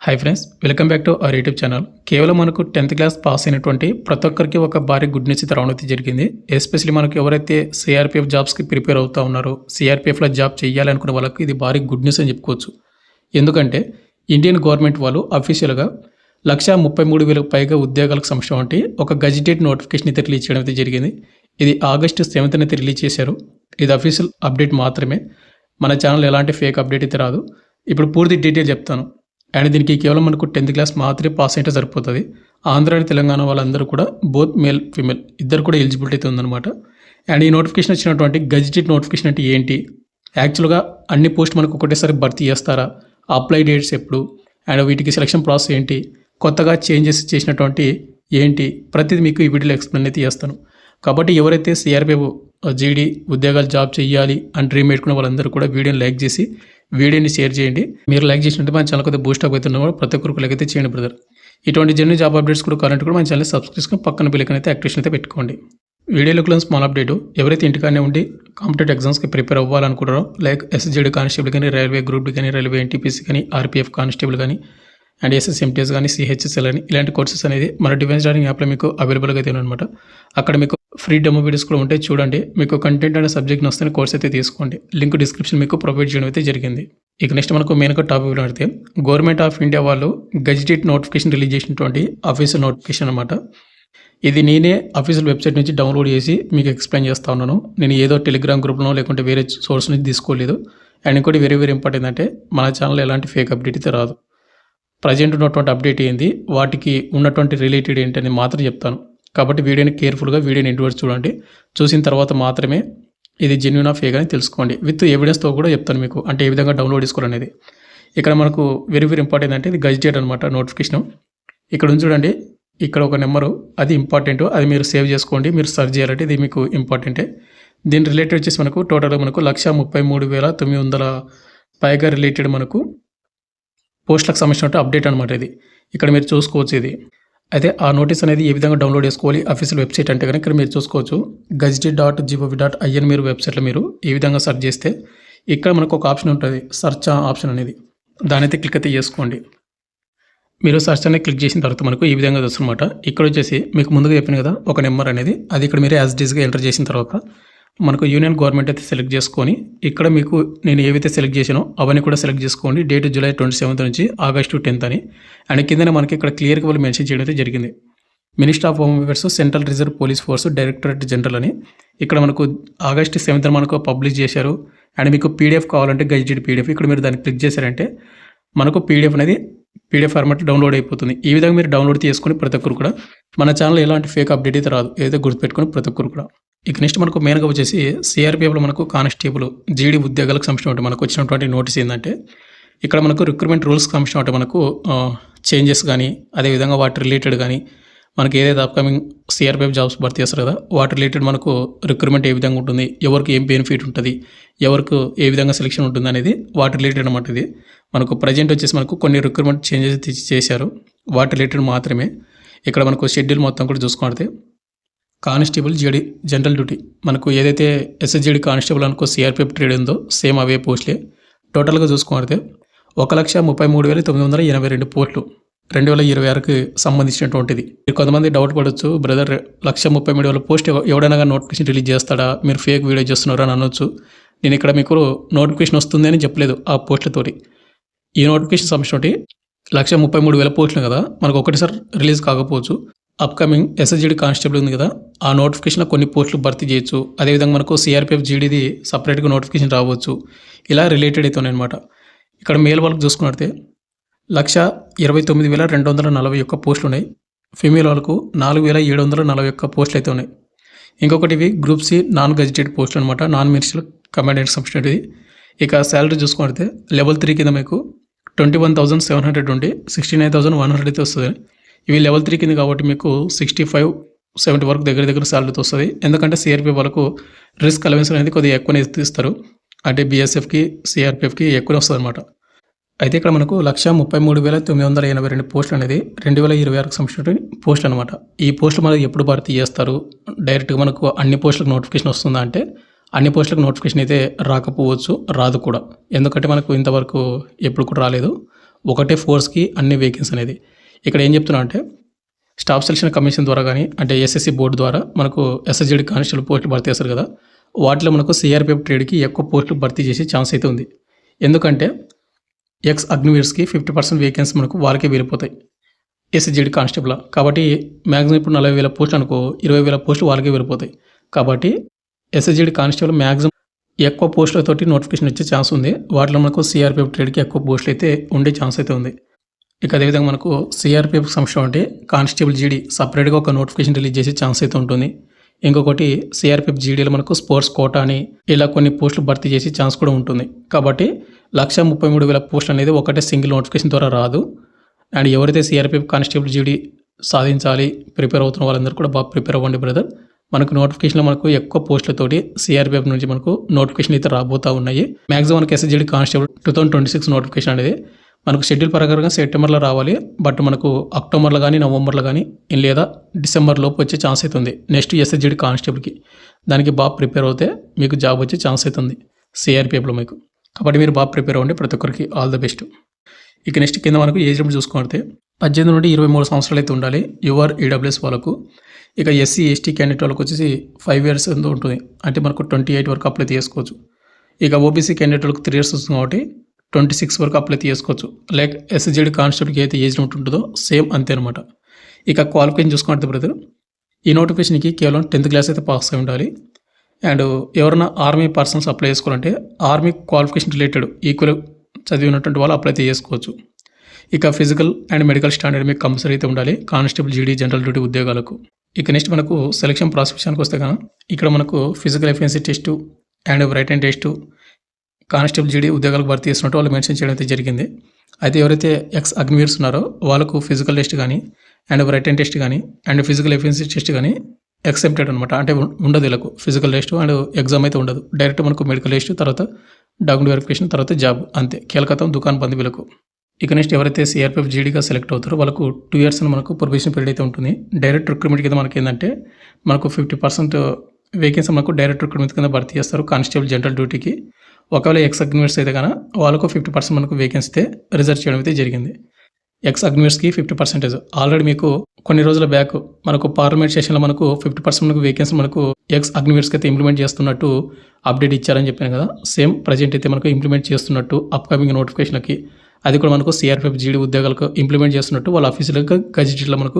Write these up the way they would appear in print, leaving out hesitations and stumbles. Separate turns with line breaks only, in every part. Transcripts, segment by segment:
Hi friends, welcome back to our YouTube channel. కేవలం మనకు 10th class pass అయినటువంటి ప్రతి ఒక్కరికి ఒక భారీ గుడ్ న్యూస్ అయితే రావడం జరిగింది. ఎస్పెషల్లీ మనకు ఎవరైతే సిఆర్పిఎఫ్ జాబ్స్కి ప్రిపేర్ అవుతూ ఉన్నారో, సిఆర్పిఎఫ్లో జాబ్ చేయాలనుకునే వాళ్ళకి ఇది భారీ గుడ్ న్యూస్ అని చెప్పుకోవచ్చు. ఎందుకంటే ఇండియన్ గవర్నమెంట్ వాళ్ళు అఫీషియల్గా 1,33,000 పైగా ఉద్యోగాలకు సంబంధించిన వంటి ఒక గజిటెడ్ నోటిఫికేషన్ అయితే రిలీజ్ చేయడం అయితే జరిగింది. ఇది August 7th అయితే రిలీజ్ చేశారు. ఇది అఫీషియల్ అప్డేట్ మాత్రమే. మన ఛానల్ ఎలాంటి ఫేక్ అప్డేట్ అయితే రాదు. ఇప్పుడు పూర్తి డీటెయిల్ చెప్తాను. అండ్ దీనికి కేవలం మనకు 10th క్లాస్ మాత్రమే పాస్ అయితే సరిపోతుంది. ఆంధ్ర అండ్ తెలంగాణ వాళ్ళందరూ కూడా బోత్ మేల్ ఫీమేల్ ఇద్దరు కూడా ఎలిజిబిలిటీ అయితే ఉందన్నమాట. అండ్ ఈ నోటిఫికేషన్ వచ్చినటువంటి గజిటెడ్ నోటిఫికేషన్ అంటే ఏంటి, యాక్చువల్గా అన్ని పోస్ట్ మనకు ఒకటేసారి భర్తీ చేస్తారా, అప్లై డేట్స్ ఎప్పుడు, అండ్ వీటికి సెలక్షన్ ప్రాసెస్ ఏంటి, కొత్తగా చేంజెస్ చేసినటువంటి ఏంటి, ప్రతిదీ మీకు ఈ వీడియోలో ఎక్స్ప్లెయిన్ అయితే చేస్తాను. కాబట్టి ఎవరైతే సిఆర్పిఎఫ్ జీడీ ఉద్యోగాలు జాబ్ చేయాలి అని డ్రీమ్ పెట్టుకున్న వాళ్ళందరూ కూడా వీడియోని లైక్ చేసి వీడియోని షేర్ చేయండి. మీరు లైక్ చేసినట్టు మన ఛానల్ కొద్దిగా బూస్ట్ అప్ అవుతున్నా కూడా ప్రతి ఒక్కరికి లైక్ అయితే చేయండి బ్రదర్. ఇటువంటి జర్నీ జాబ్ అప్డేట్స్ కూడా కరెంట్ కూడా మన ఛానల్ సబ్స్క్రైబ్ చేసుకుని పక్కన బిల్ అయితే యాక్టివేషన్ అయితే పెట్టుకోండి. వీడియోలో స్మాల్ అప్డేట్, ఎవరైతే ఇంటికానే ఉండి కాంపిటేటివ్ ఎగ్జామ్స్కి ప్రిపేర్ అవ్వాలనుకుంటారో, లైక్ ఎస్జేడి కానిస్టేబుల్ కానీ, రైల్వే గ్రూప్ కానీ, రైల్వే ఎన్టీపీసీ కానీ, ఆర్పీఎఫ్ కానిస్టేబుల్ కానీ, అండ్ ఎస్ఎస్ఎంటీఎస్ కానీ, సిహెచ్ఎస్ఎల్ అని ఇలాంటి కోర్సెస్ అనేది మన డిఫెన్స్ లెర్నింగ్ యాప్లో మీకు అవైలబుల్గా అయితే అనమాట. అక్కడ మీకు ఫ్రీ డెమో వీడియోస్ కూడా ఉంటాయి, చూడండి. మీకు కంటెంట్ అనే సబ్జెక్ట్ వస్తే కోర్స్ అయితే తీసుకోండి. లింక్ డిస్క్రిప్షన్ మీకు ప్రొవైడ్ చేయడం అయితే జరిగింది. ఇక నెక్స్ట్ మనకు మెయిన్గా టాపిక్ అడిగితే, గవర్నమెంట్ ఆఫ్ ఇండియా వాళ్ళు గజిటెడ్ నోటిఫికేషన్ రిలీజ్ చేసినటువంటి అఫీషియల్ నోటిఫికేషన్ అనమాట. ఇది నేనే అఫీషియల్ వెబ్సైట్ నుంచి డౌన్లోడ్ చేసి మీకు ఎక్స్ప్లెయిన్ చేస్తా ఉన్నాను. నేను ఏదో టెలిగ్రామ్ గ్రూప్లో లేకుంటే వేరే సోర్స్ నుంచి తీసుకోలేదు. అండ్ ఇంకోటి వెరీ ఇంపార్టెంట్ అంటే మన ఛానల్ ఎలాంటి ఫేక్ అప్డేట్ అయితే రాదు. ప్రజెంట్ ఉన్నటువంటి అప్డేట్ ఏంది, వాటికి ఉన్నటువంటి రిలేటెడ్ ఏంటని మాత్రం చెప్తాను. కాబట్టి వీడియోని కేర్ఫుల్గా వీడియోని ఎండ్ వరకు చూడండి. చూసిన తర్వాత మాత్రమే ఇది జెన్యూన్ ఆఫ్ ఫేక్ అని తెలుసుకోండి. విత్ ఎవిడెన్స్తో కూడా చెప్తాను మీకు, అంటే ఏ విధంగా డౌన్లోడ్ చేసుకోవాలనేది. ఇక్కడ మనకు వెరీ ఇంపార్టెంట్ అంటే ఇది గజిటెడ్ అనమాట నోటిఫికేషన్. ఇక్కడ ఉంది చూడండి, ఇక్కడ ఒక నెంబరు, అది ఇంపార్టెంట్. అది మీరు సేవ్ చేసుకోండి. మీరు సర్చ్ చేయాలంటే ఇది మీకు ఇంపార్టెంటే. దీని రిలేటెడ్ వచ్చేసి మనకు టోటల్గా మనకు 1,33,900 పైగా రిలేటెడ్ మనకు పోస్టులకు సంబంధించిన అప్డేట్ అనమాట. ఇది ఇక్కడ మీరు చూసుకోవచ్చు. ఇది అయితే ఆ నోటీస్ అనేది ఏ విధంగా డౌన్లోడ్ చేసుకోవాలి అఫీషియల్ వెబ్సైట్ అంటే కనుక ఇక్కడ మీరు చూసుకోవచ్చు. gazette.gov.in మీరు వెబ్సైట్లో మీరు ఈ విధంగా సెర్చ్ చేస్తే ఇక్కడ మనకు ఒక ఆప్షన్ ఉంటుంది, సెర్చ్ ఆప్షన్ అనేది. దాని అయితే క్లిక్ అయితే చేసుకోండి. మీరు సెర్చ్ అనేది క్లిక్ చేసిన తర్వాత మనకు ఈ విధంగా వస్తుందన్నమాట. ఇక్కడ వచ్చేసి మీకు ముందుగా చెప్పిన కదా ఒక నెంబర్ అనేది, అది ఇక్కడ మీరు యాజ్ డీస్గా ఎంటర్ చేసిన తర్వాత మనకు యూనియన్ గవర్నమెంట్ అయితే సెలెక్ట్ చేసుకొని, ఇక్కడ మీకు నేను ఏవైతే సెలెక్ట్ చేసానో అవన్నీ కూడా సెలెక్ట్ చేసుకోండి. డేట్ July 27th నుంచి August 10th అని. అండ్ కిందనే మనకి ఇక్కడ క్లియర్గా వాళ్ళు మెన్షన్ చేయడం అయితే జరిగింది. Minister of home affairs, central reserve police force, directorate general అని ఇక్కడ మనకు August 7th మనకు పబ్లిష్ చేశారు. అండ్ మీకు పీడిఎఫ్ కావాలంటే గజిటెడ్ పీడిఎఫ్, ఇక్కడ మీరు దాన్ని క్లిక్ చేశారంటే మనకు పీడిఎఫ్ అనేది పీడిఎఫ్ ఫార్మాట్ డౌన్లోడ్ అయిపోతుంది. ఈ విధంగా మీరు డౌన్లోడ్ చేసుకుని ప్రతి ఒక్కరు కూడా మన ఛానల్ ఎలాంటి ఫేక్ అప్డేట్ అయితే రాదు, ఏదైతే గుర్తుపెట్టుకుని ప్రతి ఒక్కరు కూడా. ఇక నెక్స్ట్ మనకు మెయిన్గా వచ్చేసి సిఆర్పిఎఫ్లో మనకు కానిస్టేబుల్ జీడీ ఉద్యోగాలకు సంబంధించిన మనకు వచ్చినటువంటి నోటీస్ ఏంటంటే, ఇక్కడ మనకు రిక్రూట్మెంట్ రూల్స్కి సంబంధించిన మనకు చేంజెస్ కానీ, అదేవిధంగా వాటి రిలేటెడ్ కానీ, మనకి ఏదైతే అప్కమింగ్ సిఆర్పిఎఫ్ జాబ్స్ భర్తీ చేస్తారు కదా, వాటి రిలేటెడ్ మనకు రిక్రూట్మెంట్ ఏ విధంగా ఉంటుంది, ఎవరికి ఏం బెనిఫిట్ ఉంటుంది, ఎవరికి ఏ విధంగా సెలెక్షన్ ఉంటుంది అనేది వాటి రిలేటెడ్ అనమాట. ఇది మనకు ప్రజెంట్ వచ్చేసి మనకు కొన్ని రిక్రూట్మెంట్ చేంజెస్ చేశారు, వాటి రిలేటెడ్ మాత్రమే. ఇక్కడ మనకు షెడ్యూల్ మొత్తం కూడా చూసుకుంటే, కానిస్టేబుల్ జీడీ జనరల్ డ్యూటీ మనకు ఏదైతే ఎస్ఎస్జేడి కానిస్టేబుల్ అనుకో సిఆర్పిఎఫ్ ట్రేడ్ ఉందో సేమ్ అవే పోస్టులే. టోటల్గా చూసుకుంటే 1,33,982 పోస్టులు 2026కి సంబంధించినటువంటిది. మీరు కొంతమంది డౌట్ పడవచ్చు, బ్రదర్ 1,33,000 పోస్ట్ ఎవడైనా నోటిఫికేషన్ రిలీజ్ చేస్తాడా, మీరు ఫేక్ వీడియో చేస్తున్నారా అని అనొచ్చు. నేను ఇక్కడ మీకు నోటిఫికేషన్ వస్తుంది అని చెప్పలేదు ఆ పోస్టులతోటి. ఈ నోటిఫికేషన్ సంబంధించి 1,33,000 పోస్టులు కదా, మనకు ఒకటిసారి రిలీజ్ కాకపోవచ్చు. అప్కమింగ్ ఎస్ఎస్జీడీ కానిస్టేబుల్ ఉంది కదా, ఆ నోటిఫికేషన్లో కొన్ని పోస్టులు భర్తీ చేయొచ్చు. అదేవిధంగా మనకు సిఆర్పిఎఫ్ జీడీది సపరేట్గా నోటిఫికేషన్ రావచ్చు. ఇలా రిలేటెడ్ అవుతున్నాయి అనమాట. ఇక్కడ మేల్ వాళ్ళకి చూసుకున్నట్టే 1,29,241 పోస్టులు ఉన్నాయి. ఫీమేల్ వాళ్ళకు 4,741 పోస్టులు అయితే ఉన్నాయి. ఇంకొకటి ఇవి గ్రూప్ సి నాన్ గజిటెడ్ పోస్టులు అనమాట, నాన్ మినిస్ట్రియల్ కమాండెంట్ సబ్స్టిట్యూట్. ఇక శాలరీ చూసుకుంటే లెవెల్ 3 కింద మీకు 21,700 ఉండి 69,100 అయితే వస్తుంది. ఇవి లెవెల్ 3 కింద కాబట్టి మీకు 65-70 వరకు దగ్గర శాలరీతో వస్తుంది. ఎందుకంటే సిఆర్పిఎఫ్ వాళ్ళకు రిస్క్ అలవెన్స్ అనేది కొద్దిగా ఎక్కువనే ఇస్తారు, అంటే బీఎస్ఎఫ్కి సిఆర్పిఎఫ్కి ఎక్కువనే వస్తుంది అనమాట. అయితే ఇక్కడ మనకు 1,33,982 పోస్టులు అనేది 2026కి సంబంధించిన పోస్ట్ అనమాట. ఈ పోస్టులు మనకు ఎప్పుడు భర్తీ చేస్తారు, డైరెక్ట్గా మనకు అన్ని పోస్టులకు నోటిఫికేషన్ వస్తుందా అంటే అన్ని పోస్టులకు నోటిఫికేషన్ అయితే రాకపోవచ్చు, రాదు కూడా. ఎందుకంటే మనకు ఇంతవరకు ఎప్పుడు కూడా రాలేదు. ఒకటే ఫోర్స్కి అన్ని వేకెన్సీ అనేది. ఇక్కడ ఏం చెప్తున్నా అంటే స్టాఫ్ సెలక్షన్ కమిషన్ ద్వారా కానీ అంటే ఎస్ఎస్సి బోర్డు ద్వారా మనకు ఎస్ఎస్జిడి కానిస్టేబుల్ పోస్టులు భర్తీ చేస్తారు కదా, వాటిలో మనకు సిఆర్పిఎఫ్ ట్రేడ్కి ఎక్కువ పోస్టులు భర్తీ చేసే ఛాన్స్ అయితే ఉంది. ఎందుకంటే ఎక్స్ అగ్నివీర్స్కి 50% వేకెన్సీ మనకు వాళ్ళకే వెళ్ళిపోతాయి ఎస్ఎస్జిడి కానిస్టేబుల్. కాబట్టి మ్యాక్సిమం ఇప్పుడు 40,000 పోస్టులు అనుకో 20,000 పోస్టులు వాళ్ళకే వెళ్ళిపోతాయి. కాబట్టి ఎస్ఎస్జిడి కానిస్టేబుల్ మ్యాక్సిమం ఎక్కువ పోస్టులతోటి నోటిఫికేషన్ వచ్చే ఛాన్స్ ఉంది. వాటిలో మనకు సిఆర్పిఎఫ్ ట్రేడ్కి ఎక్కువ పోస్టులు అయితే ఉండే ఛాన్స్ అయితే ఉంది. ఇక అదేవిధంగా మనకు సిఆర్పిఎఫ్ సంస్థ అంటే కానిస్టేబుల్ జీడీ సపరేట్గా ఒక నోటిఫికేషన్ రిలీజ్ చేసే ఛాన్స్ అయితే ఉంటుంది. ఇంకొకటి సిఆర్పిఎఫ్ జీడీలో మనకు స్పోర్ట్స్ కోటా అని ఇలా కొన్ని పోస్టులు భర్తీ చేసే ఛాన్స్ కూడా ఉంటుంది. కాబట్టి 1,33,000 పోస్టులు అనేది ఒకటే సింగిల్ నోటిఫికేషన్ ద్వారా రాదు. అండ్ ఎవరైతే సిఆర్పిఎఫ్ కానిస్టేబుల్ జీడీ సాధించాలి ప్రిపేర్ అవుతున్న వాళ్ళందరూ కూడా బాగా ప్రిపేర్ అవ్వండి బ్రదర్. మనకు నోటిఫికేషన్లో మనకు ఎక్కువ పోస్టులతోటి సిఆర్పిఎఫ్ నుంచి మనకు నోటిఫికేషన్ అయితే రాబోతూ ఉన్నాయి. మ్యాక్సిమం మనకు ఎస్ఎస్జిడి కానిస్టేబుల్ 2026 నోటిఫికేషన్ అనేది మనకు షెడ్యూల్ ప్రకారంగా సెప్టెంబర్లో రావాలి. బట్ మనకు అక్టోబర్లో కానీ నవంబర్లో కానీ లేదా డిసెంబర్ లోపు వచ్చే ఛాన్స్ అవుతుంది నెక్స్ట్ ఎస్ఎస్జిడి కానిస్టేబుల్కి. దానికి బాగా ప్రిపేర్ అవుతే మీకు జాబ్ వచ్చే ఛాన్స్ అవుతుంది సిఆర్పిఎఫ్లో మీకు. కాబట్టి మీరు బాగా ప్రిపేర్ అవ్వండి. ప్రతి ఒక్కరికి ఆల్ ద బెస్ట్. ఇక నెక్స్ట్ కింద మనకు ఏజ్ లిమిట్ చూసుకుంటే 18 నుండి 23 సంవత్సరాలు అయితే ఉండాలి యువర్ ఈడబ్ల్యూఎస్ వాళ్ళకు. ఇక ఎస్సీ ఎస్టీ క్యాండిడేట్ వాళ్ళకి వచ్చేసి 5 years ఉంటుంది, అంటే మనకు 28 వరకు అప్లై చేసుకోవచ్చు. ఇక ఓబీసీ క్యాండిడేట్ వాళ్ళకి 3 years వస్తుంది కాబట్టి 26 వరకు అప్లై చేసుకోవచ్చు. లైక్ ఎస్ఎస్జిడి కానిస్టేబుల్కి అయితే ఏజ్ లిమిట్ ఉంటుందో సేమ్ అంతే అనమాట. ఇక క్వాలిఫికేషన్ చూసుకుంటే బ్రదర్ ఈ నోటిఫికేషన్కి కేవలం 10th క్లాస్ అయితే పాస్ అయి ఉండాలి. అండ్ ఎవరైనా ఆర్మీ పర్సన్స్ అప్లై చేసుకోవాలంటే ఆర్మీ క్వాలిఫికేషన్ రిలేటెడ్ ఈక్వల్ చదివినటువంటి వాళ్ళు అప్లై చేసుకోవచ్చు. ఇక ఫిజికల్ అండ్ మెడికల్ స్టాండర్డ్ మీకు కంపల్సరీ అయితే ఉండాలి కానిస్టేబుల్ జీడీ జనరల్ డ్యూటీ ఉద్యోగాలకు. ఇక నెక్స్ట్ మనకు సెలక్షన్ ప్రాసెస్ విషయానికి వస్తే కనుక ఇక్కడ మనకు physical efficiency test and right and test constable జీడీ ఉద్యోగాలకు భర్తీ చేస్తున్నట్టు వాళ్ళు మెన్షన్ చేయడం అయితే జరిగింది. అయితే ఎవరైతే ఎక్స్ అగ్నివీర్స్ ఉన్నారో వాళ్ళకు ఫిజికల్ టెస్ట్ కానీ అండ్ రైట్ అండ్ టెస్ట్ కానీ అండ్ ఫిజికల్ ఎఫిషియన్సీ టెస్ట్ కానీ ఎక్సెప్టెడ్ అనమాట. అంటే ఉండదు వీళ్ళకు ఫిజికల్ టెస్ట్ అండ్ ఎగ్జామ్ అయితే ఉండదు. డైరెక్ట్ మనకు మెడికల్ టెస్ట్ తర్వాత డాక్యుమెంట్ వెరిఫికేషన్ తర్వాత జాబ్ అంతే. కేలకతం దుకాణం బంద్ వీళ్ళకు. ఇక నెక్స్ట్ ఎవరైతే సిఆర్పిఎఫ్ జీడీగా సెలెక్ట్ అవుతారో వాళ్ళకు 2 years అని మనకు ప్రొబేషన్ పీరియడ్ అయితే ఉంటుంది. డైరెక్ట్ రిక్రూట్మెంట్ కింద మనకి ఏంటంటే మనకు 50% వేకెన్సీ మనకు డైరెక్ట్ రిక్రూట్మెంట్ కింద భర్తీ చేస్తారు కానిస్టేబుల్ జనరల్ డ్యూటీకి. ఒకవేళ ఎక్స్ అగ్నివర్స్ అయితే కనుక వాళ్ళకు 50% మనకు వేకెన్సీ అయితే రిజర్వ్ చేయడం అయితే జరిగింది. ఎక్స్ అగ్నివర్స్కి 50%. ఆల్రెడీ మీకు కొన్ని రోజుల బ్యాక్ మనకు పార్లమెంట్ సెషన్లో మనకు 50% మనకు వేకెన్సీ మనకు ఎక్స్ అగ్నివర్స్కి అయితే ఇంప్లిమెంట్ చేస్తున్నట్టు అప్డేట్ ఇచ్చారని చెప్పాను కదా. సేమ్ ప్రజెంట్ అయితే మనకు ఇంప్లిమెంట్ చేస్తున్నట్టు అప్కమింగ్ నోటిఫికేషన్కి అది కూడా మనకు సిఆర్పిఎఫ్ జీడీ ఉద్యోగాలకు ఇంప్లిమెంట్ చేస్తున్నట్టు వాళ్ళ ఆఫీసులుగా గజెట్లో మనకు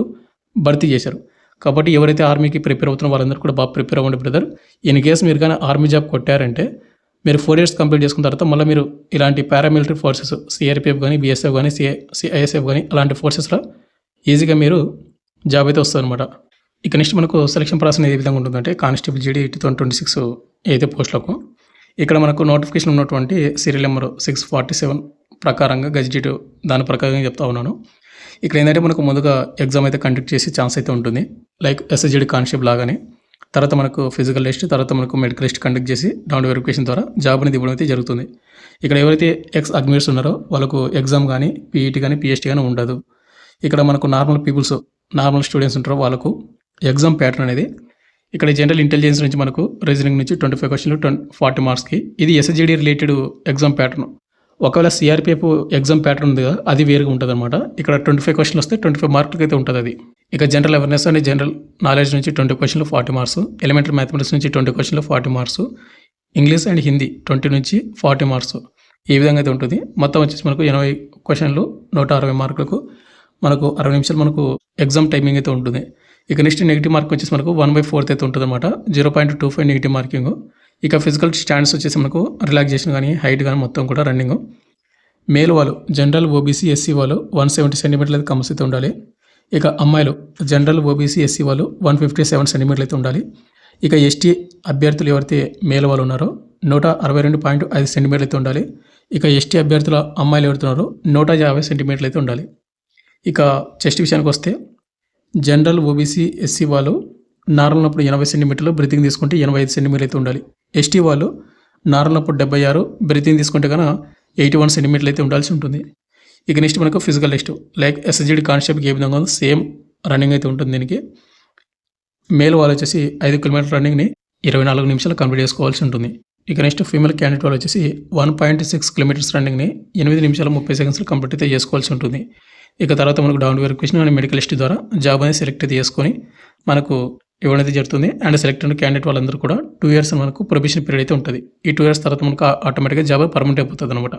భర్తీ చేశారు. కాబట్టి ఎవరైతే ఆర్మీకి ప్రిపేర్ అవుతున్న వాళ్ళందరూ కూడా బాగా ప్రిపేర్ అవ్వండి బ్రదర్. ఇన్ కేసు మీరు కానీ ఆర్మీ జాబ్ కొట్టారంటే మీరు 4 years కంప్లీట్ చేసుకున్న తర్వాత మళ్ళీ మీరు ఇలాంటి పారామిలిటరీ ఫోర్సెస్ సిఆర్పిఎఫ్ కానీ బీఎస్ఎఫ్ కానీ సిఐఎస్ఎఫ్ కానీ అలాంటి ఫోర్సెస్లో ఈజీగా మీరు జాబ్ అయితే వస్తుంది అనమాట. ఇక నెక్స్ట్ మనకు సెలక్షన్ ప్రాసెస్ ఏ విధంగా ఉంటుందంటే కానిస్టేబుల్ జీడీ 2026 అయితే పోస్టులకు ఇక్కడ మనకు నోటిఫికేషన్ ఉన్నటువంటి సీరియల్ నెంబర్ 647 ప్రకారంగా గజిటెడ్ దాని ప్రకారంగా చెప్తా ఉన్నాను. ఇక్కడ ఏంటంటే మనకు ముందుగా ఎగ్జామ్ అయితే కండక్ట్ చేసే ఛాన్స్ అయితే ఉంటుంది లైక్ ఎస్ఎస్జిడి కానిస్టేబుల్ లాగానే. తర్వాత మనకు ఫిజికల్ టెస్ట్ తర్వాత మనకు మెడికల్ టెస్ట్ కండక్ట్ చేసి డౌన్ వెరిఫికేషన్ ద్వారా జాబ్ అనేది ఇవ్వడం అయితే జరుగుతుంది. ఇక్కడ ఎవరైతే ఎక్స్ అగ్నివర్స్ ఉన్నారో వాళ్ళకు ఎగ్జామ్ కానీ పీఈటీ కానీ పిహెచ్టీ కానీ ఉండదు. ఇక్కడ మనకు నార్మల్ పీపుల్స్ నార్మల్ స్టూడెంట్స్ ఉంటారో వాళ్ళకు ఎగ్జామ్ ప్యాటర్న్ అనేది ఇక్కడ జనరల్ ఇంటెలిజెన్స్ నుంచి మనకు రీజనింగ్ నుంచి 25 questions 40 marksకి ఇది ఎస్ఎస్జిడి రిలేటెడ్ ఎగ్జామ్ ప్యాటర్న్. ఒకవేళ సిఆర్పిఎఫ్ ఎగ్జామ్ ప్యాటర్న్ ఉంది కదా అది వేరుగా ఉంటుంది అనమాట. ఇక్కడ 25 questions వస్తే 25 marks అయితే ఉంటుంది అది. ఇక general awareness and general knowledge నుంచి 20 questions 40 marks, ఎలిమెంటరీ మ్యాథమెటిక్స్ నుంచి 20 questions 40 marks, English and Hindi 20 నుంచి 40 marks ఈ విధంగా అయితే ఉంటుంది. మొత్తం వచ్చేసి మనకు 80 questions 160 marks మనకు 60 నిమిషాలు మనకు ఎగ్జామ్ టైమింగ్ అయితే ఉంటుంది. ఇక నెక్స్ట్ నెగిటివ్ మార్క్ వచ్చేసి మనకు 1/4 అయితే ఉంటుంది అనమాట. 0.25 నెగిటివ్ మార్కింగ్. ఇక ఫిజికల్ స్టాండ్స్ వచ్చేసి మనకు రిలాక్సేషన్ కానీ హైట్ కానీ మొత్తం కూడా రన్నింగ్. మేల్ వాళ్ళు జనరల్ ఓబీసీ ఎస్సీ వాళ్ళు 170 centimeters అయితే కంపల్సరీ అయితే ఉండాలి. ఇక అమ్మాయిలు జనరల్ ఓబీసీ ఎస్సీ వాళ్ళు 157 centimeters అయితే ఉండాలి. ఇక ఎస్టీ అభ్యర్థులు ఎవరైతే మేల్ వాళ్ళు ఉన్నారో 162.5 centimeters అయితే ఉండాలి. ఇక ఎస్టీ అభ్యర్థుల అమ్మాయిలు ఎవరుతున్నారో 150 centimeters అయితే ఉండాలి. ఇక చెస్ట్ విషయానికి వస్తే జనరల్ ఓబీసీ ఎస్సీ వాళ్ళు నార్మల్ ఉన్నప్పుడు 80 centimeters బ్రీతింగ్ తీసుకుంటే 85 centimeters అయితే ఉండాలి. ఎస్టీ వాళ్ళు నార్మల్ ఉన్నప్పుడు 76 బ్రీతింగ్ తీసుకుంటే కనుక 81 centimeters అయితే ఉండాల్సి ఉంటుంది. ఇక నెక్స్ట్ మనకు ఫిజికల్ టెస్ట్ లైక్ ఎస్ఎస్జిడి కానిస్టేబుల్కి ఏ విధంగా ఉందో సేమ్ రన్నింగ్ అయితే ఉంటుంది. దీనికి మేల్ వాళ్ళు వచ్చేసి 5 kilometers రన్నింగ్ని 24 నిమిషాలు కంప్లీట్ చేసుకోవాల్సి ఉంటుంది. ఇక నెక్స్ట్ ఫీమేల్ క్యాండిడేట్ వాళ్ళు వచ్చేసి 1.6 కిలోమీటర్స్ రన్నింగ్ని 8 నిమిషాల 30 సెకండ్స్లో కంప్లీట్ అయితే చేసుకోవాల్సి ఉంటుంది. ఇక తర్వాత మనకు down verification and medical history ద్వారా జాబ్ అనేది సెలెక్ట్ అయితే చేసుకొని మనకు ఇవ్వడం అయితే జరుగుతుంది. అండ్ సెలెక్ట్ అయిన క్యాండిడేట్ వాళ్ళందరూ కూడా 2 ఇయర్స్ మనకు ప్రొబేషన్ పీరియడ్ అయితే ఉంటుంది. ఈ 2 ఇయర్స్ తర్వాత మనకు ఆటోమేటిక్గా జాబ్ పర్మనెంట్ అయిపోతుంది అనమాట.